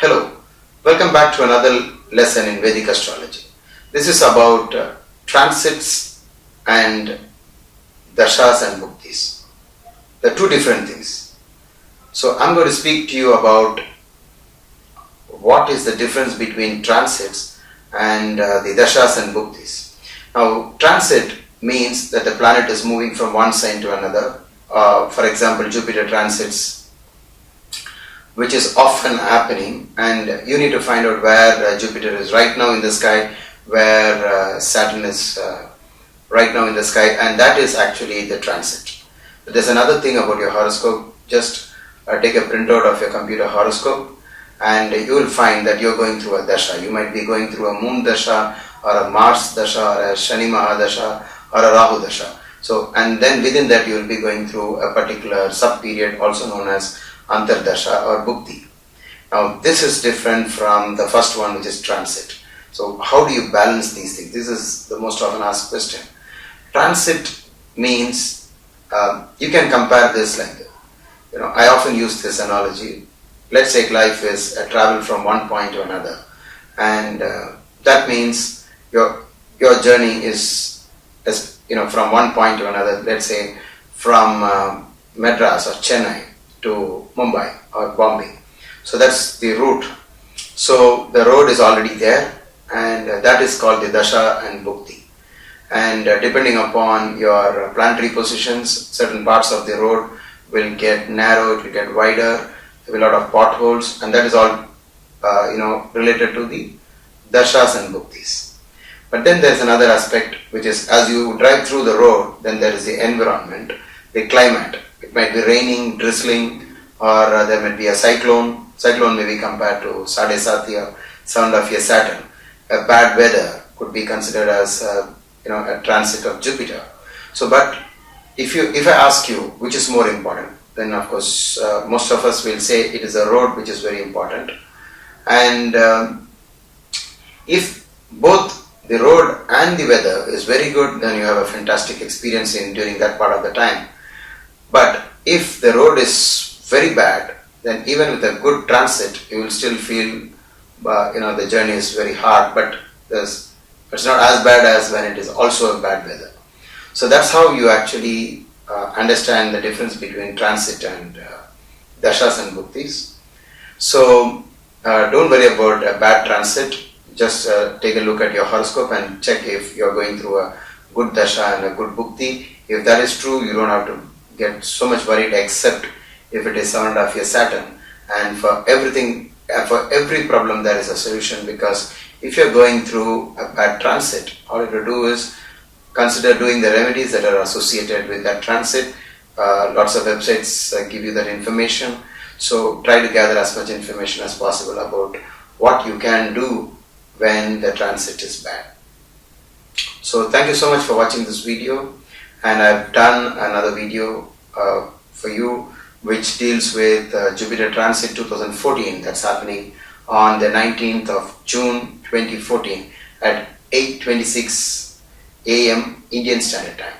Hello, welcome back to another lesson in Vedic astrology. This is about transits and dashas and bhuktis. They're two different things. So I'm going to speak to you about what is the difference between transits and the dashas and bhuktis. Now, transit means that the planet is moving from one sign to another. For example, Jupiter transits, which is often happening, and you need to find out where Jupiter is right now in the sky, where Saturn is right now in the sky, and that is actually the transit. But there's another thing about your horoscope. Just take a printout of your computer horoscope and you will find that you're going through a dasha. You might be going through a moon dasha or a Mars dasha or a Shani Mahadasha or a Rahu dasha. So, and then within that you will be going through a particular sub-period also known as Antardasha or Bhukti. Now this is different from the first one, which is transit. So how do you balance these things? This is the most often asked question. Transit means you can compare this like this. I often use this analogy. Let's say life is a travel from one point to another, and that means your journey is from one point to another. Let's say from Madras or Chennai to Mumbai or Bombay. So that's the route. So the road is already there, and that is called the Dasha and Bhukti. And depending upon your planetary positions, certain parts of the road will get narrow, it will get wider, there will be a lot of potholes, and that is all related to the Dashas and Bhuktis. But then there is another aspect, which is as you drive through the road, then there is the environment, the climate. It might be raining, drizzling, or there might be a cyclone. Cyclone may be compared to Sade Satya, sound of a Saturn. A bad weather could be considered as a transit of Jupiter. So, but if I ask you which is more important, then of course most of us will say it is a road which is very important. And if both the road and the weather is very good, then you have a fantastic experience during that part of the time. But if the road is very bad, then even with a good transit, you will still feel, the journey is very hard, but it's not as bad as when it is also a bad weather. So that's how you actually understand the difference between transit and dashas and bhuktis. So don't worry about a bad transit. Just take a look at your horoscope and check if you're going through a good dasha and a good bhukti. If that is true, you don't have to get so much worried, except if it is sound of your Saturn. And for everything, for every problem there is a solution, because if you're going through a bad transit, all you have to do is consider doing the remedies that are associated with that transit. Lots of websites give you that information. So try to gather as much information as possible about what you can do when the transit is bad. So thank you so much for watching this video. And I've done another video for you which deals with Jupiter Transit 2014 that's happening on the 19th of June 2014 at 8:26 a.m. Indian Standard Time.